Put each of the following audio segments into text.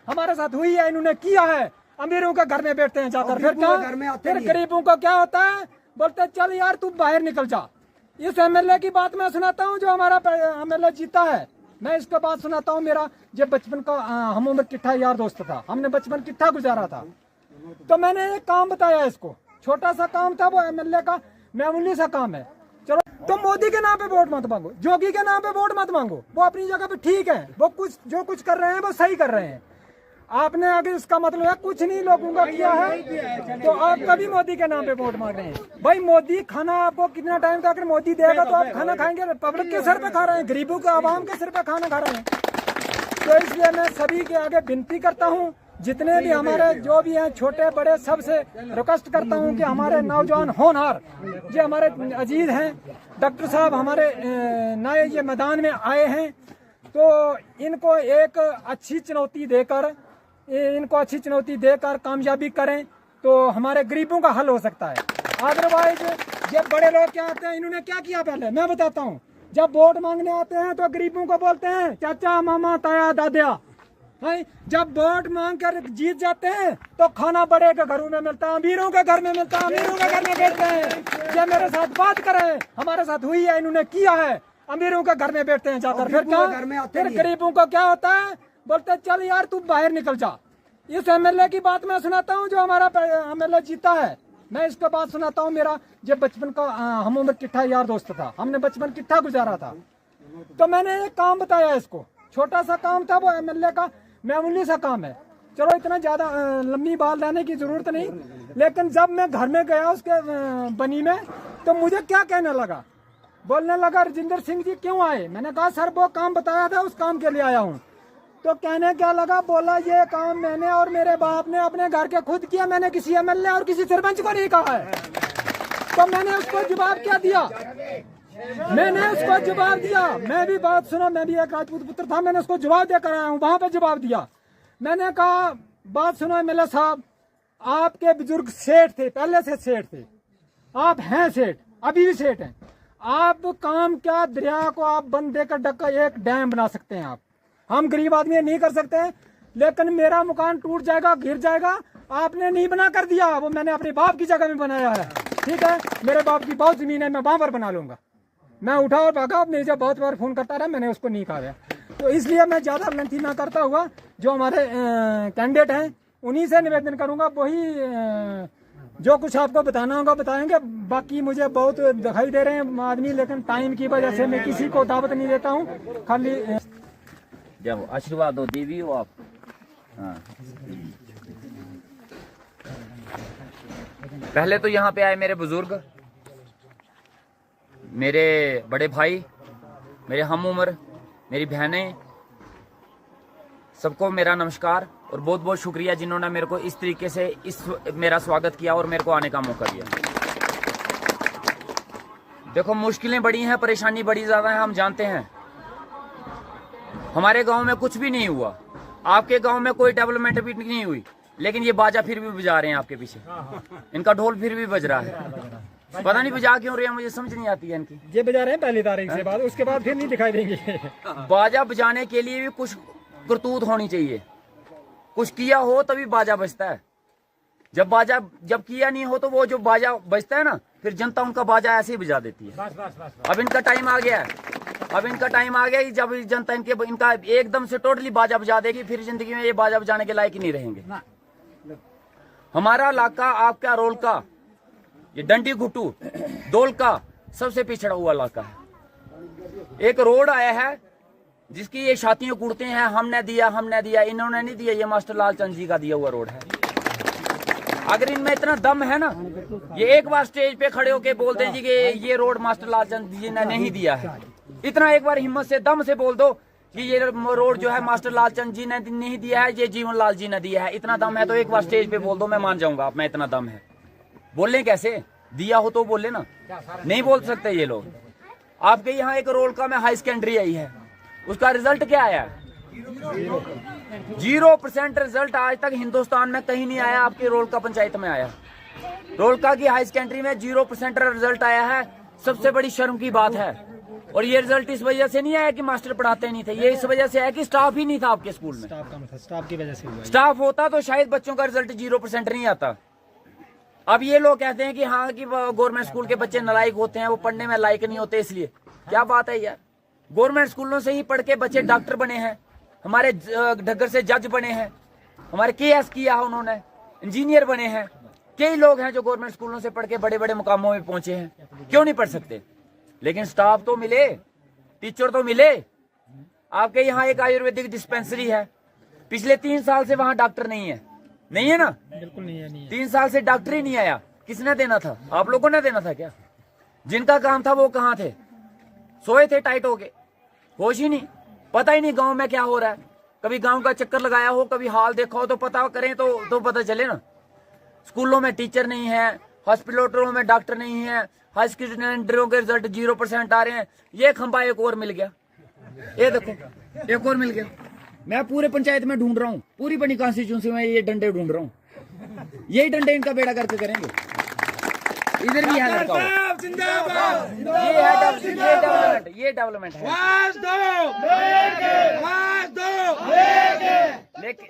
हमारे साथ हुई है, इन्होंने किया है। अमीरों के घर में बैठते हैं जाकर, फिर क्या, फिर गरीबों का क्या होता है, बोलते चल यार तू बाहर निकल जा। इस एमएलए की बात मैं सुनाता हूँ जो हमारा एमएलए जीता है, मैं इसका बात सुनाता हूँ। मेरा जब बचपन का हम उम्र किट्ठा यार दोस्त था, हमने बचपन किट्ठा गुजारा था, तो मैंने एक काम बताया इसको, छोटा सा काम था वो एमएलए का, मामूली सा काम है। चलो तो मोदी के नाम पे वोट मत मांगो, जोगी के नाम पे वोट मत मांगो, वो अपनी जगह पे ठीक है, वो कुछ जो कुछ कर रहे हैं वो सही कर रहे हैं। आपने अगर इसका मतलब है कुछ नहीं लोगों का किया है तो आप कभी मोदी के नाम पे वोट मांग रहे हैं। भाई मोदी खाना आपको कितना टाइम तक अगर मोदी देगा तो आप खाना खाएंगे, पब्लिक के सिर पे खा रहे हैं, गरीबों के आवाम के सिर पे खाना खा रहे हैं। तो इसलिए मैं सभी के आगे विनती करता हूँ, जितने भी हमारे जो भी हैं छोटे बड़े, सबसे रिक्वेस्ट करता हूँ कि हमारे नौजवान होनहार जो हमारे अजीज हैं, डॉक्टर साहब हमारे नए ये मैदान में आए हैं, तो इनको एक अच्छी चुनौती देकर कामयाबी करें तो हमारे गरीबों का हल हो सकता है। अदरवाइज जब बड़े लोग क्या आते हैं, इन्होंने क्या किया पहले मैं बताता हूँ। जब वोट मांगने आते हैं तो गरीबों को बोलते हैं चाचा मामा ताया दादा, जब वोट मांग कर जीत जाते हैं तो खाना बड़े के घरों में मिलता है, अमीरों के घर में मिलता है, अमीरों के घर में बैठते हैं। ये मेरे साथ बात करें, हमारे साथ हुई है, इन्होंने किया है, अमीरों के घर में बैठते हैं जाकर, फिर क्या, फिर गरीबों का क्या होता है, बोलते चल यार तू बाहर निकल जा। इस एमएलए की बात मैं सुनाता हूँ जो हमारा एमएलए जीता है, मैं इसका बात सुनाता हूँ। मेरा जब बचपन का हम उम्र किट्ठा यार दोस्त था, हमने बचपन किट्ठा गुजारा था, तो मैंने एक काम बताया इसको, छोटा सा काम था वो एमएलए का, मामूली सा काम है। चलो इतना ज्यादा लंबी बात लाने की जरूरत नहीं, लेकिन जब मैं घर में गया उसके बनी में, तो मुझे क्या कहने लगा, बोलने लगा राजेंद्र सिंह जी क्यों आए। मैंने कहा सर वो काम बताया था उस काम के लिए आया हूँ। तो कहने क्या लगा, बोला ये काम मैंने और मेरे बाप ने अपने घर के खुद किया, मैंने किसी एमएलए और किसी सरपंच को नहीं कहा है। तो मैंने उसको जवाब क्या दिया, मैं भी बात सुना, मैं भी एक राजपूत पुत्र था, मैंने उसको जवाब देकर आया हूँ, वहां पे जवाब दिया। मैंने कहा बात सुनो एमएलए साहब, आपके बुजुर्ग सेठ थे, पहले से सेठ थे, आप हैं सेठ, अभी भी सेठ हैं। आप काम क्या, दरिया को आप बंद देकर डक्का एक डैम बना सकते हैं, आप हम गरीब आदमी नहीं कर सकते हैं, लेकिन मेरा मकान टूट जाएगा, गिर जाएगा, आपने नहीं बना कर दिया, वो मैंने अपने बाप की जगह में बनाया है। ठीक है, मेरे बाप की बहुत जमीन है, मैं वहां पर बना लूंगा। मैं उठा और भागा, मेरे जब बहुत बार फोन करता रहा, मैंने उसको नहीं कहा। तो इसलिए मैं ज्यादा लेंथी ना करता हुआ जो हमारे कैंडिडेट हैं उन्हीं से निवेदन करूंगा, वही जो कुछ आपको बताना होगा बताएंगे। बाकी मुझे बहुत दिखाई दे रहे हैं आदमी, लेकिन टाइम की वजह से मैं किसी को दावत नहीं देता हूँ। खाली जब आशीर्वाद दो देवी हो आप। हाँ। पहले तो यहाँ पे आए मेरे बुजुर्ग, मेरे बड़े भाई, मेरे हम उम्र, मेरी बहनें, सबको मेरा नमस्कार और बहुत बहुत शुक्रिया जिन्होंने मेरे को इस तरीके से मेरा स्वागत किया और मेरे को आने का मौका दिया। देखो मुश्किलें बड़ी हैं, परेशानी बड़ी ज्यादा है, हम जानते हैं। हमारे गांव में कुछ भी नहीं हुआ, आपके गांव में कोई डेवलपमेंट भी नहीं हुई, लेकिन ये बाजा फिर भी बजा रहे हैं आपके पीछे, इनका ढोल फिर भी बज रहा है। पता नहीं बजा क्यों रहे हैं, मुझे समझ नहीं आती है इनकी। ये बजा रहे हैं पहली तारीख से बाद, उसके बाद फिर नहीं दिखाई देंगे। बाजा बजाने के लिए भी कुछ करतूत होनी चाहिए, कुछ किया हो तभी बाजा बजता है। जब किया नहीं हो तो वो जो बाजा बजता है ना, फिर जनता उनका बाजा ऐसे ही बजा देती है। अब इनका टाइम आ गया है, जब जनता इनका एकदम से टोटली बाजा बजा देगी, फिर जिंदगी में ये बाजा बजाने के लायक ही नहीं रहेंगे। हमारा इलाका आपका रोल का, ये डंडी घुटू दोल का सबसे पिछड़ा हुआ इलाका है। एक रोड आया है जिसकी ये छातियां कूटते हैं, हमने दिया, इन्होंने नहीं दिया, ये मास्टर लालचंद जी का दिया हुआ रोड है। अगर इनमें इतना दम है ना, ये एक बार स्टेज पे खड़े होके बोलते हैं जी कि ये रोड मास्टर लालचंद जी ने नहीं दिया है, इतना एक बार हिम्मत से दम से बोल दो कि ये रोड जो है मास्टर लालचंद जी ने नहीं दिया है, ये जीवन लाल जी ने दिया है। इतना दम है तो एक बार स्टेज पे बोल दो, मैं मान जाऊंगा आप में इतना दम है। बोलने कैसे, दिया हो तो बोले ना, नहीं बोल सकते ये लोग। आपके यहाँ एक रोड का में हाई सेकेंडरी आई है, उसका रिजल्ट क्या आया? 0% रिजल्ट आज तक हिंदुस्तान में कहीं नहीं आया, आपके रोलका पंचायत में आया। रोलका की हाई सेकेंडरी में 0% रिजल्ट आया है, सबसे बड़ी शर्म की बात है। और ये रिजल्ट इस वजह से नहीं आया कि मास्टर पढ़ाते नहीं थे, ये इस वजह से आया कि स्टाफ ही नहीं था आपके स्कूल में। स्टाफ कम था, स्टाफ की वजह से हुआ। स्टाफ होता तो शायद बच्चों का रिजल्ट 0% नहीं आता। अब ये लोग कहते हैं कि हाँ कि गवर्नमेंट स्कूल के बच्चे नालायक होते हैं, वो पढ़ने में लायक नहीं होते, इसलिए क्या बात है यार। गवर्नमेंट स्कूलों से ही पढ़ के बच्चे डॉक्टर बने हैं, हमारे ढग्गर से जज बने हैं, हमारे KS किया है उन्होंने, इंजीनियर बने हैं। कई लोग हैं जो गवर्नमेंट स्कूलों से पढ़ के बड़े बड़े मुकामों में पहुंचे हैं, क्यों नहीं पढ़ सकते। लेकिन स्टाफ तो मिले, टीचर तो मिले। आपके यहाँ एक आयुर्वेदिक डिस्पेंसरी है, पिछले 3 साल से वहां डॉक्टर नहीं है, नहीं है ना, बिल्कुल नहीं है, नहीं है। 3 साल से डॉक्टर ही नहीं आया। किसने देना था? आप लोगों ने देना था क्या? जिनका काम था वो कहाँ थे? सोए थे टाइट होके, होश ही नहीं, पता ही नहीं गांव में क्या हो रहा है। कभी गांव का चक्कर लगाया हो, कभी हाल देखा हो तो पता करें तो पता चले ना। स्कूलों में टीचर नहीं है, हॉस्पिटलों में डॉक्टर नहीं है, हाई स्टूडेंटों के रिजल्ट 0% आ रहे हैं। ये खंबा एक और मिल गया, ये देखो एक और मिल गया। मैं पूरे पंचायत में ढूंढ रहा हूँ, पूरी बनी कॉन्स्टिट्यूंसी में ये डंडे ढूंढ रहा हूँ। यही डंडे इनका बेड़ा करके करेंगे। इधर भी है लड़का, ये डेवलपमेंट है। लेकिन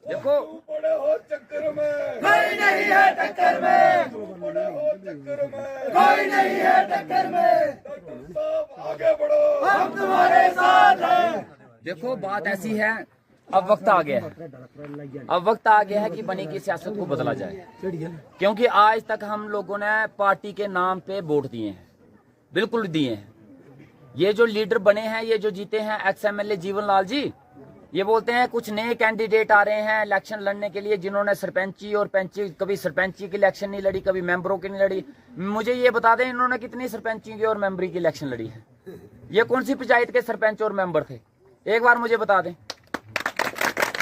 देखो कोई नहीं है टक्कर में, कोई नहीं है टक्कर में, आगे बढ़ो हम तुम्हारे साथ हैं। देखो बात ऐसी है, अब वक्त आ गया है, अब वक्त आ गया है कि बनी की सियासत को बदला जाए। क्योंकि आज तक हम लोगों ने पार्टी के नाम पे वोट दिए हैं, बिल्कुल दिए हैं। ये जो लीडर बने हैं, ये जो जीते हैं XMLA जीवन लाल जी, ये बोलते हैं कुछ नए कैंडिडेट आ रहे हैं इलेक्शन लड़ने के लिए, जिन्होंने सरपंची और पंची, कभी सरपंची की इलेक्शन नहीं लड़ी, कभी मेंबरों की नहीं लड़ी। मुझे ये बता दें इन्होंने कितनी सरपंची की और मेंबरी की इलेक्शन लड़ी है? ये कौन सी पंचायत के सरपंच और मेंबर थे? एक बार मुझे बता दें।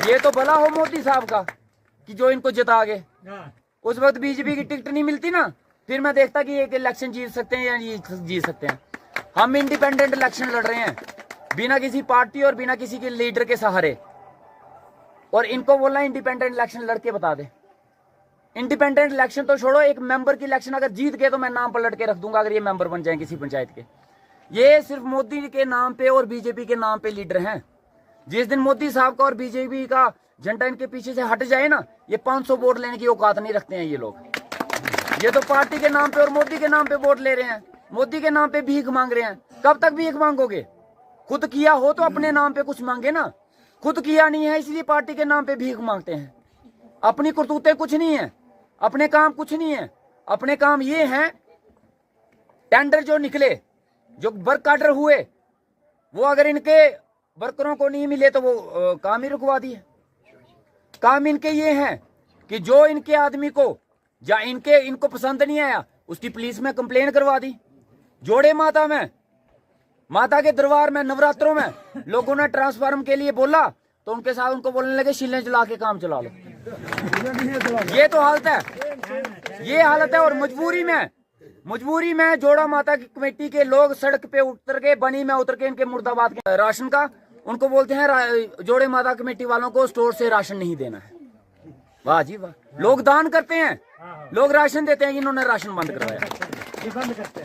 ये तो भला हो मोदी साहब का कि जो इनको जिता गए। उस वक्त बीजेपी की टिकट नहीं मिलती ना, फिर मैं देखता कि एक इलेक्शन जीत सकते हैं या नहीं जीत सकते हैं। हम इंडिपेंडेंट इलेक्शन लड़ रहे हैं, बिना किसी पार्टी और बिना किसी के लीडर के सहारे। और इनको बोलना इंडिपेंडेंट इलेक्शन लड़के बता दे। इंडिपेंडेंट इलेक्शन तो छोड़ो, एक मेंबर की इलेक्शन अगर जीत गए तो मैं नाम पलट के रख दूंगा अगर ये मेंबर बन जाए किसी पंचायत के। ये सिर्फ मोदी के नाम पे और बीजेपी के नाम पे लीडर हैं। जिस दिन मोदी साहब का और बीजेपी का झंडा इनके पीछे से हट जाए ना, ये 500 वोट लेने की औकात नहीं रखते हैं ये लोग। ये तो पार्टी के नाम पे और मोदी के नाम पे वोट ले रहे हैं, मोदी के नाम पे भीख मांग रहे हैं। कब तक भीख मांगोगे? खुद किया हो तो अपने नाम पे कुछ मांगे ना। खुद किया नहीं है इसलिए पार्टी के नाम पे भीख मांगते हैं। अपनी करतूतें कुछ नहीं है, अपने काम कुछ नहीं है। अपने काम ये हैं, टेंडर जो निकले, जो वर्क ऑर्डर हुए, वो अगर इनके वर्करों को नहीं मिले तो वो काम ही रुकवा दिए। काम इनके ये हैं कि जो इनके आदमी को या इनको पसंद नहीं आया उसकी पुलिस में कंप्लेन करवा दी। जोड़े माता में, माता के दरबार में नवरात्रों में लोगों ने ट्रांसफार्म के लिए बोला तो उनके साथ उनको बोलने लगे शीलें जला के काम चला लो। ये तो हालत है, ये हालत है। और मजबूरी में जोड़ा माता की कमेटी के लोग सड़क पे उतर के, बनी में उतर के इनके मुर्दाबाद के राशन का, उनको बोलते हैं जोड़े माता कमेटी वालों को स्टोर से राशन नहीं देना है। वाह जी वाह, लोग दान करते हैं, लोग राशन देते हैं। इन्होंने राशन बंद करवाया,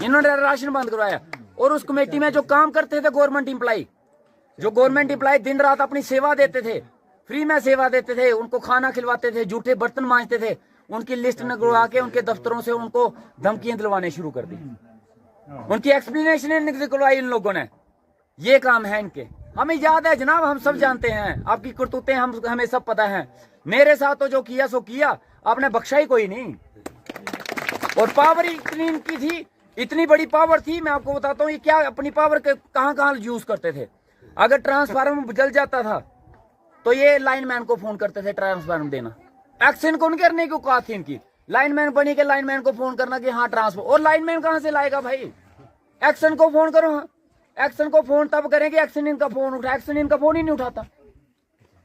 इन्होंने राशन बंद करवाया। और उस कमेटी में जो काम करते थे गवर्नमेंट एम्प्लॉय, जो गवर्नमेंट एम्प्लॉय दिन रात अपनी सेवा देते थे, फ्री में सेवा देते थे, उनको खाना खिलवाते थे, जूठे बर्तन मांजते थे, उनकी लिस्ट निकलवा के उनके दफ्तरों से उनको धमकियां दिलवाने शुरू कर दी। उनकी एक्सप्लेनेशन निकलवाई इन लोगों ने। ये काम है इनके। हमें याद है जनाब, हम सब जानते हैं आपकी करतूतें, हमें सब पता है। मेरे साथ तो जो किया सो किया, आपने बख्शा ही कोई नहीं। और पावर इतनी इनकी थी, इतनी बड़ी पावर थी, मैं आपको बताता हूँ ये क्या अपनी पावर कहाँ यूज करते थे। अगर ट्रांसफार्मर जल जाता था तो ये लाइनमैन को फोन करते थे ट्रांसफार्मर देना। एक्शन कौन करने की औकात थी इनकी? लाइनमैन बनी के लाइनमैन को फोन करना कि हाँ ट्रांसफर। और लाइनमैन कहाँ से लाएगा भाई? एक्शन को फोन करो। हाँ, एक्शन को फोन तब करेंगे एक्शन इनका फोन उठा, एक्शन इनका फोन ही नहीं उठाता।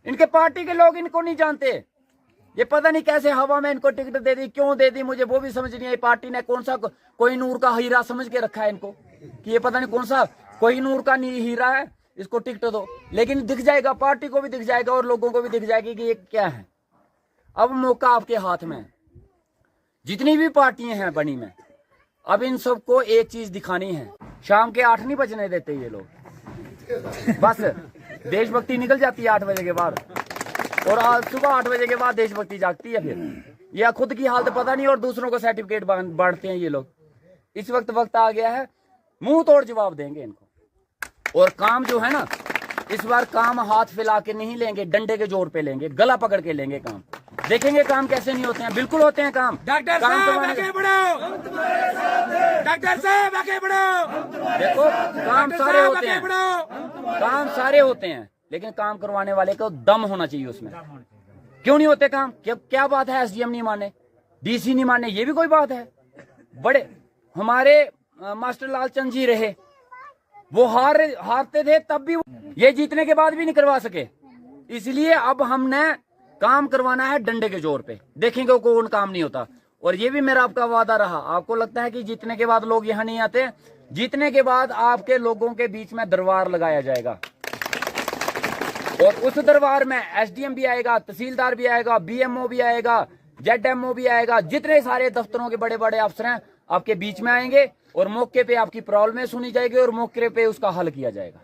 इनके पार्टी के लोग इनको नहीं जानते। ये पता नहीं कैसे हवा में इनको टिकट दे दी, क्यों दे दी, मुझे वो भी समझ नहीं आई। पार्टी ने कौन सा कोई नूर का हीरा समझ के रखा है इनको कि ये पता नहीं कौन सा कोई नूर का हीरा है, इसको टिकट दो, लेकिन दिख जाएगा, पार्टी को भी दिख जाएगा और लोगों को भी दिख जाएगी कि ये क्या है। अब मौका आपके हाथ में है, जितनी भी पार्टियां हैं बनी में, अब इन सबको एक चीज दिखानी है। शाम के 8 नहीं बजने देते ये लोग, बस देशभक्ति निकल जाती है 8 बजे के बाद, और सुबह 8 बजे के बाद देशभक्ति जागती है। फिर यह खुद की हालत पता नहीं और दूसरों को सर्टिफिकेट बांटते हैं ये लोग। इस वक्त आ गया है, मुंह तोड़ जवाब देंगे इनको। और काम जो है ना, इस बार काम हाथ फैला के नहीं लेंगे, डंडे के जोर पे लेंगे, गला पकड़ के लेंगे काम। देखेंगे काम कैसे नहीं होते हैं, बिल्कुल होते हैं काम। डॉक्टर साहब आगे बढ़ो, डॉक्टर साहब आगे बढ़ो। देखो काम सारे होते हैं, काम सारे होते हैं, लेकिन काम करवाने वाले को दम होना चाहिए उसमें। क्यों नहीं होते काम? क्या बात है एसडीएम नहीं माने, डीसी नहीं माने, ये भी कोई बात है? बड़े हमारे मास्टर लालचंद जी रहे, वो हारते थे तब भी, ये जीतने के बाद भी नहीं करवा सके। इसलिए अब हमने काम करवाना है डंडे के जोर पे, देखेंगे कौन काम नहीं होता। और ये भी मेरा आपका वादा रहा। आपको लगता है कि जीतने के बाद लोग यहाँ नहीं आते? जीतने के बाद आपके लोगों के बीच में दरबार लगाया जाएगा, और उस दरबार में एसडीएम भी आएगा, तहसीलदार भी आएगा, बीएमओ भी आएगा, जेडएमओ भी आएगा, जितने सारे दफ्तरों के बड़े बड़े अफसर हैं आपके बीच में आएंगे, और मौके पे आपकी प्रॉब्लमें सुनी जाएगी और मौके पे उसका हल किया जाएगा।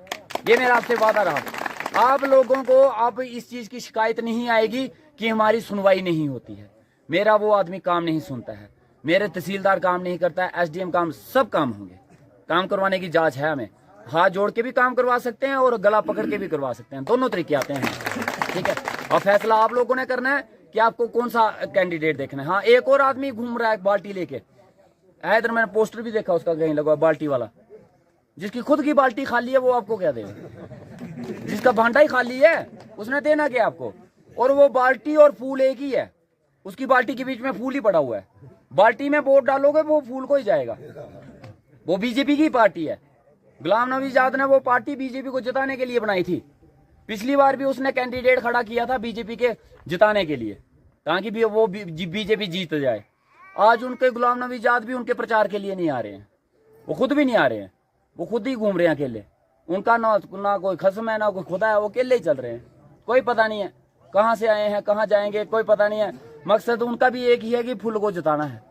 ये मेरा आपसे वादा रहा। आप लोगों को अब इस चीज की शिकायत नहीं आएगी कि हमारी सुनवाई नहीं होती है। मेरा वो आदमी काम नहीं सुनता है, मेरे तहसीलदार काम नहीं करता है, एसडीएम काम, सब काम होंगे। काम करवाने की जांच है हमें, हाथ जोड़ के भी काम करवा सकते हैं और गला पकड़ के भी करवा सकते हैं, दोनों तरीके आते हैं। ठीक है, और फैसला आप लोगों ने करना है कि आपको कौन सा कैंडिडेट देखना है। हाँ, एक और आदमी घूम रहा है बाल्टी लेके, इधर मैंने पोस्टर भी देखा उसका कहीं लगा, बाल्टी वाला। जिसकी खुद की बाल्टी खाली है वो आपको क्या देगा? जिसका भांडा ही खाली है उसने देना क्या आपको? और वो बाल्टी और फूल एक ही है, उसकी बाल्टी के बीच में फूल ही पड़ा हुआ है। बाल्टी में वोट डालोगे वो फूल को ही जाएगा। वो बीजेपी की पार्टी है। गुलाम नबी आजाद ने वो पार्टी बीजेपी को जिताने के लिए बनाई थी। पिछली बार भी उसने कैंडिडेट खड़ा किया था बीजेपी के जिताने के लिए, ताकि भी वो बीजेपी जीत जाए। आज उनके गुलाम नबी आजाद भी उनके प्रचार के लिए नहीं आ रहे हैं, वो खुद भी नहीं आ रहे हैं, वो खुद ही घूम रहे हैं अकेले। उनका ना कोई खस्म है ना कोई खुदा है, वो अकेले ही चल रहे हैं। कोई पता नहीं है कहाँ से आए हैं, कहाँ जाएंगे, कोई पता नहीं है। मकसद उनका भी एक ही है कि फुल को जिताना है।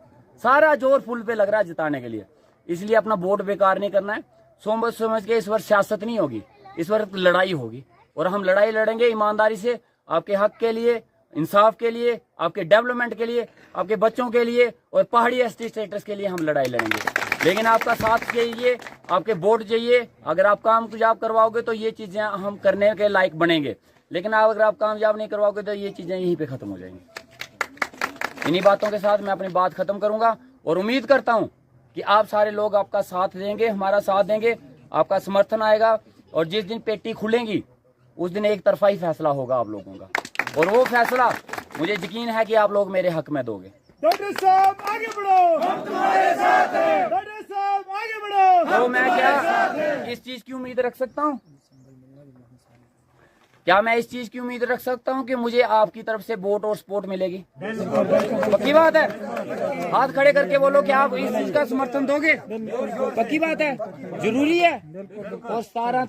सारा जोर फुल पे लग रहा है जिताने के लिए। इसलिए अपना वोट बेकार नहीं करना है। समझ के इस बार सियासत नहीं होगी, इस बार लड़ाई होगी, और हम लड़ाई लड़ेंगे ईमानदारी से, आपके हक के लिए, इंसाफ के लिए, आपके डेवलपमेंट के लिए, आपके बच्चों के लिए, और पहाड़ी एसटी स्टेटस के लिए हम लड़ाई लड़ेंगे। लेकिन आपका साथ चाहिए, आपके वोट चाहिए। अगर आप कामयाब करवाओगे तो ये चीजें हम करने के लायक बनेंगे, लेकिन अगर आप कामयाब नहीं करवाओगे तो ये चीजें यहीं पे खत्म हो जाएंगी। इन्हीं बातों के साथ मैं अपनी बात खत्म करूंगा, और उम्मीद करता हूं कि आप सारे लोग आपका साथ देंगे, हमारा साथ देंगे, आपका समर्थन आएगा। और जिस दिन पेटी खुलेंगी उस दिन एक तरफा ही फैसला होगा आप लोगों का, और वो फैसला मुझे यकीन है कि आप लोग मेरे हक में दोगे। डॉक्टर साहब आगे बढ़ो, हम तुम्हारे साथ हैं। डॉक्टर साहब आगे बढ़ो, तो मैं क्या इस चीज की उम्मीद रख सकता हूँ? क्या मैं इस चीज की उम्मीद रख सकता हूँ कि मुझे आपकी तरफ से वोट और सपोर्ट मिलेगी? पक्की बात है? हाथ खड़े करके बोलो कि आप इस चीज का समर्थन दोगे। पक्की बात है, जरूरी है। और सारा